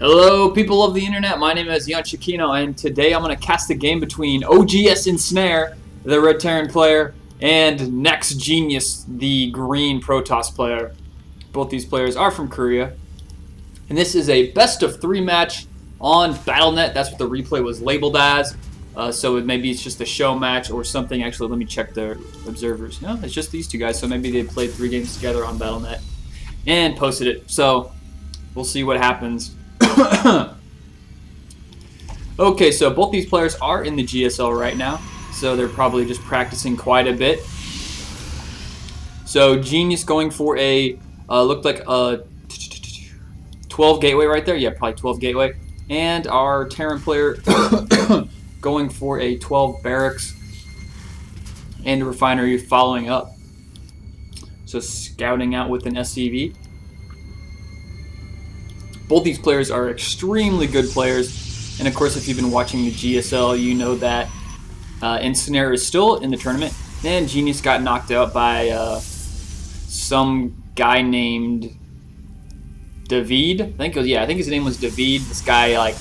Hello, people of the internet. My name is EonShiKeno, and today I'm going to cast a game between oGsEnsnare, the red Terran player, and NEXGenius, the green Protoss player. Both these players are from Korea, and this is a best-of-3 match on Battle.net. That's what the replay was labeled as. So maybe it's just a show match or something. Actually, let me check the observers. No, it's just these two guys. So maybe they played 3 games together on Battle.net and posted it. So we'll see what happens. Okay, so both these players are in the GSL right now, so they're probably just practicing quite a bit. So Genius going for a looked like a 12 gateway right there. Yeah, probably 12 gateway. And our Terran player going for a 12 barracks and a refinery following up. So scouting out with an SCV. Both these players are extremely good players, and of course if you've been watching the GSL you know that EonSnare is still in the tournament, and Genius got knocked out by some guy named David. I think his name was David. This guy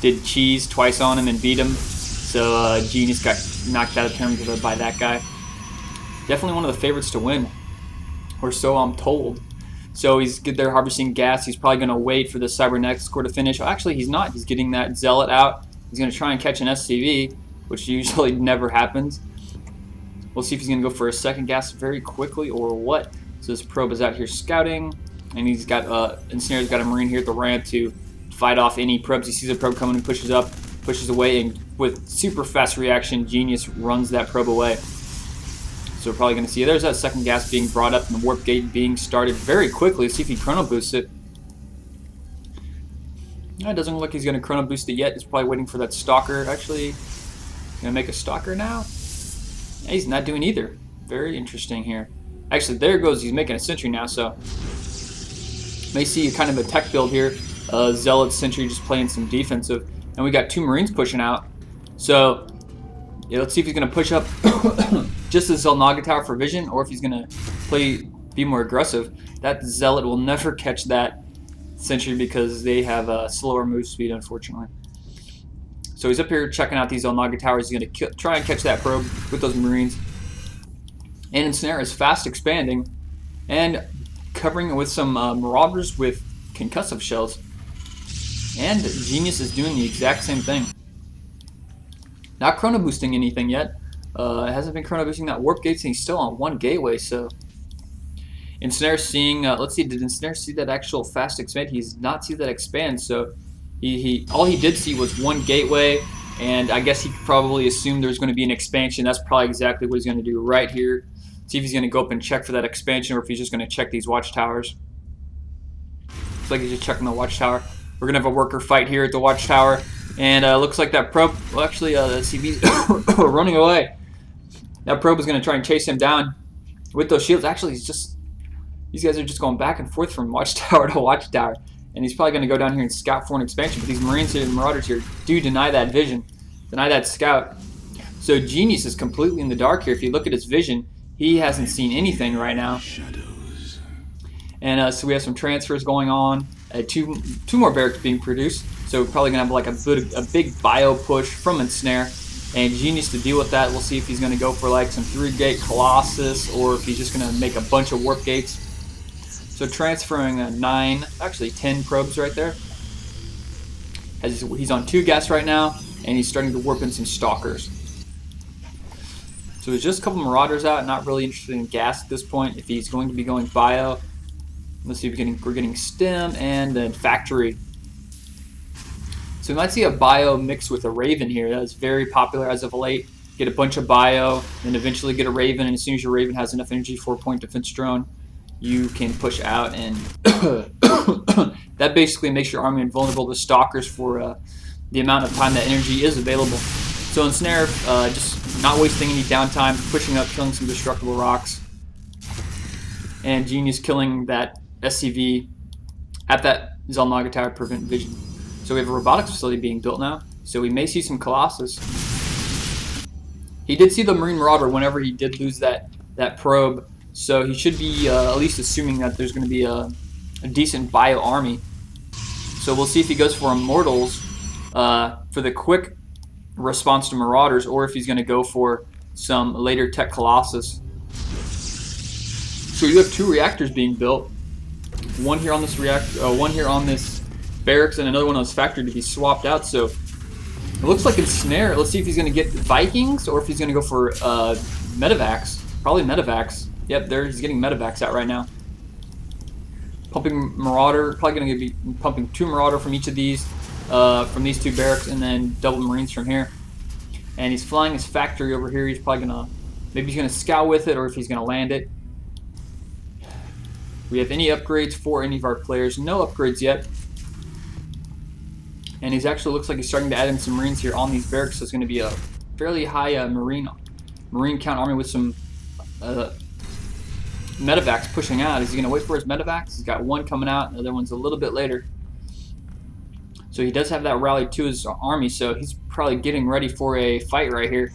did cheese twice on him and beat him, so Genius got knocked out of tournament by that guy. Definitely one of the favorites to win, or so I'm told. So he's good there harvesting gas. He's probably going to wait for the cybernetics core to finish. Oh, actually, he's not. He's getting that zealot out. He's going to try and catch an SCV, which usually never happens. We'll see if he's going to go for a second gas very quickly or what. So this probe is out here scouting, and he's got EonSnare's got a marine here at the ramp to fight off any probes. He sees a probe coming and pushes up, pushes away, and with super fast reaction, Genius runs that probe away. So we're probably going to see there's that second gas being brought up and the warp gate being started very quickly. Let's see if he chrono boosts it. It doesn't look like he's going to chrono boost it yet. He's probably waiting for that stalker. Actually, going to make a stalker now? Yeah, he's not doing either. Very interesting here. Actually, there goes. He's making a sentry now. So may see kind of a tech build here. Zealot sentry just playing some defensive. And we got 2 Marines pushing out. So yeah, let's see if he's going to push up just the Xel'Naga tower for vision, or if he's going to be more aggressive. That Zealot will never catch that sentry because they have a slower move speed, unfortunately. So he's up here checking out these Xel'Naga towers. He's going to try and catch that probe with those Marines. And EonSnare is fast expanding and covering it with some Marauders with concussive shells. And Genius is doing the exact same thing. Not chrono boosting anything yet. Hasn't been chrono boosting that warp gates, and he's still on 1 gateway. So EonSnare seeing, let's see, did EonSnare see that actual fast expand? He does not see that expand. So all he did see was 1 gateway, and I guess he probably assumed there's going to be an expansion. That's probably exactly what he's going to do right here. See if he's going to go up and check for that expansion, or if he's just going to check these watchtowers. Looks like he's just checking the watchtower. We're going to have a worker fight here at the watchtower. And looks like that probe, well actually the CV's running away. That probe is going to try and chase him down with those shields. Actually, these guys are just going back and forth from watchtower to watchtower. And he's probably going to go down here and scout for an expansion. But these Marines here and Marauders here do deny that vision, deny that scout. So Genius is completely in the dark here. If you look at his vision, he hasn't seen anything right now. And so we have some transfers going on. Two more barracks being produced. So we're probably going to have a big bio push from EonSnare. And Genius to deal with that. We'll see if he's going to go for some 3-gate Colossus, or if he's just going to make a bunch of warp gates. So transferring 10 probes right there. He's on 2 gas right now, and he's starting to warp in some stalkers. So there's just a couple Marauders out, not really interested in gas at this point. If he's going to be going bio, let's see if we're getting STEM and then factory. So we might see a bio mixed with a Raven here. That's very popular as of late. Get a bunch of bio, then eventually get a Raven, and as soon as your Raven has enough energy for a point defense drone, you can push out, and that basically makes your army invulnerable to stalkers for the amount of time that energy is available. So EonSnare, just not wasting any downtime, pushing up, killing some destructible rocks, and Genius killing that SCV at that Xel'Naga tower to prevent vision. So we have a robotics facility being built now. So we may see some Colossus. He did see the Marine Marauder whenever he did lose that probe. So he should be at least assuming that there's going to be a decent bio army. So we'll see if he goes for Immortals for the quick response to Marauders, or if he's going to go for some later tech Colossus. So you have 2 reactors being built. One here on this one here on this barracks, and another one on this factory to be swapped out. So it looks like Ensnare. Let's see if he's going to get Vikings or if he's going to go for Medivacs. Probably Medivacs. Yep, there he's getting Medivacs out right now. Pumping Marauder. Probably going to be pumping 2 Marauder from each of these, from these 2 barracks, and then double Marines from here. And he's flying his factory over here. He's probably going to, maybe he's going to scout with it, or if he's going to land it. We have any upgrades for any of our players? No upgrades yet. And he's actually looks like he's starting to add in some Marines here on these barracks. So it's going to be a fairly high Marine count army with some Medivacs pushing out. Is he going to wait for his Medivacs? He's got 1 coming out. The other one's a little bit later. So he does have that rally to his army. So he's probably getting ready for a fight right here,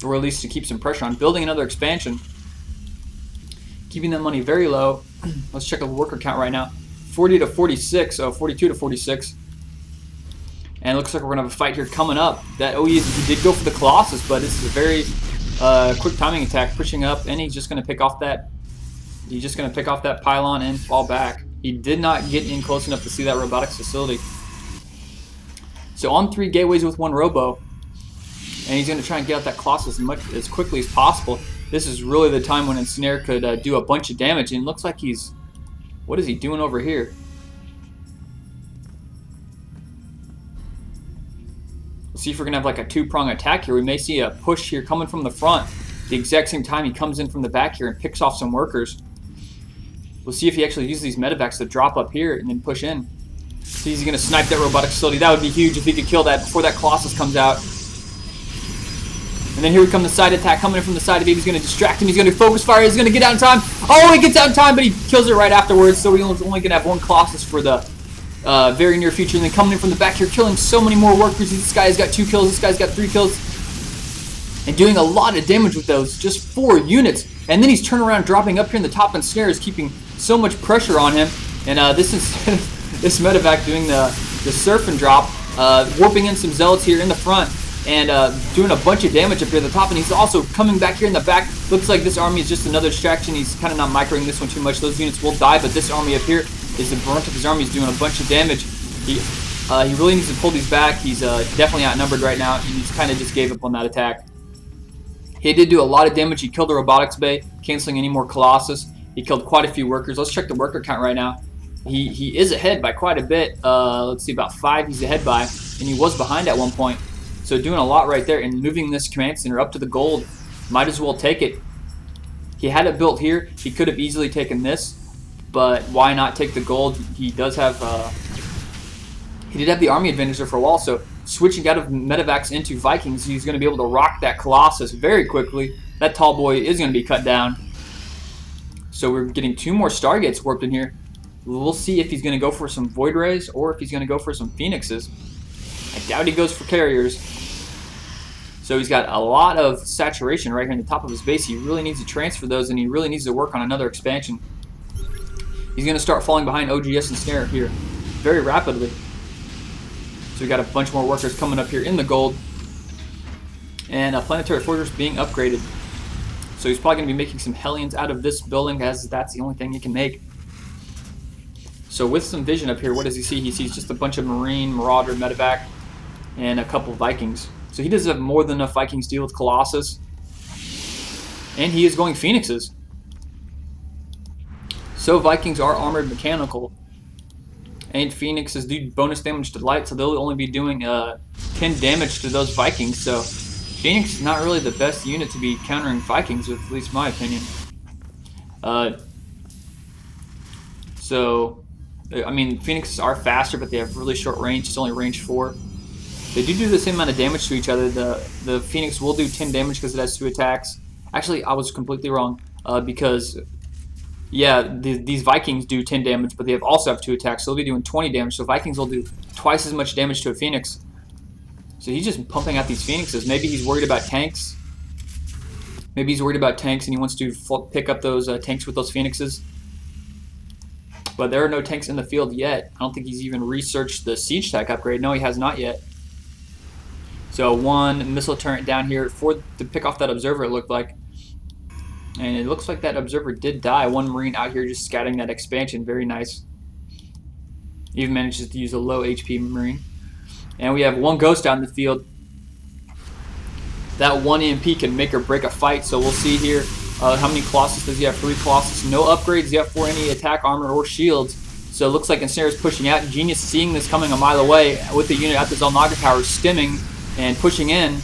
or at least to keep some pressure on. Building another expansion. Keeping that money very low. Let's check the worker count right now. 40 to 46, 42 to 46. And it looks like we're gonna have a fight here coming up. That he did go for the Colossus, but this is a very quick timing attack, pushing up, and he's just gonna pick off that. He's just gonna pick off that pylon and fall back. He did not get in close enough to see that robotics facility. So on 3 gateways with 1 robo, and he's gonna try and get out that Colossus as quickly as possible. This is really the time when Ensnare could do a bunch of damage, and it looks like he's... What is he doing over here? Let's see if we're going to have like a 2-prong attack here. We may see a push here coming from the front. The exact same time he comes in from the back here and picks off some workers. We'll see if he actually uses these Medivacs to drop up here and then push in. See, he's going to snipe that robotic facility. That would be huge if he could kill that before that Colossus comes out. And then here we come, the side attack coming in from the side of him. He's going to distract him. He's going to focus fire. He's going to get out in time. Oh, he gets out in time, but he kills it right afterwards. So we're only going to have 1 Colossus for the very near future. And then coming in from the back here, killing so many more workers. This guy's got 2 kills. This guy's got 3 kills. And doing a lot of damage with those. Just 4 units. And then he's turning around, dropping up here in the top, and Snare is keeping so much pressure on him. And this is this Medivac doing the surf and drop, warping in some Zealots here in the front. And doing a bunch of damage up here at the top, and he's also coming back here in the back. Looks like this army is just another distraction. He's kind of not microing this one too much. Those units will die, but this army up here is the brunt of his army. He's doing a bunch of damage. He really needs to pull these back. He's definitely outnumbered right now, and he's kind of just gave up on that attack. He did do a lot of damage. He killed the robotics bay, canceling any more Colossus. He killed quite a few workers. Let's check the worker count right now. He is ahead by quite a bit. Let's see, about 5 he's ahead by, and he was behind at one point. So doing a lot right there, and moving this command center up to the gold. Might as well take it. He had it built here. He could have easily taken this, but why not take the gold? He does have, he did have the army advantage there for a while, so switching out of Medivacs into Vikings, he's going to be able to rock that Colossus very quickly. That tall boy is going to be cut down. So we're getting 2 more Stargates warped in here. We'll see if he's going to go for some Void Rays or if he's going to go for some Phoenixes. I doubt he goes for carriers. So he's got a lot of saturation right here in the top of his base. He really needs to transfer those, and he really needs to work on another expansion. He's going to start falling behind oGsEnsnare here very rapidly. So we got a bunch more workers coming up here in the gold. And a Planetary Fortress being upgraded. So he's probably going to be making some Hellions out of this building, as that's the only thing he can make. So with some vision up here, what does he see? He sees just a bunch of Marine, Marauder, Medevac, and a couple Vikings. So he does have more than enough Vikings to deal with Colossus. And he is going Phoenixes. So Vikings are armored mechanical. And Phoenixes do bonus damage to light, so they'll only be doing 10 damage to those Vikings. So Phoenix is not really the best unit to be countering Vikings with, at least my opinion. I mean, Phoenixes are faster, but they have really short range. It's only range 4. They do the same amount of damage to each other. The Phoenix will do 10 damage because it has 2 attacks. Actually, I was completely wrong because, yeah, these Vikings do 10 damage, but they also have 2 attacks, so they'll be doing 20 damage. So Vikings will do twice as much damage to a Phoenix. So he's just pumping out these Phoenixes. Maybe he's worried about tanks. Maybe he's worried about tanks and he wants to pick up those tanks with those Phoenixes. But there are no tanks in the field yet. I don't think he's even researched the siege tech upgrade. No, he has not yet. So one missile turret down here to pick off that observer, it looked like. And it looks like that observer did die. One Marine out here just scouting that expansion. Very nice. Even manages to use a low HP Marine. And we have one ghost out in the field. That one EMP can make or break a fight. So we'll see here. How many Colossus does he have? 3 Colossus. No upgrades yet for any attack armor or shields. So it looks like Ensnare is pushing out. Genius seeing this coming a mile away with the unit at the Xel'Naga tower stimming and pushing in.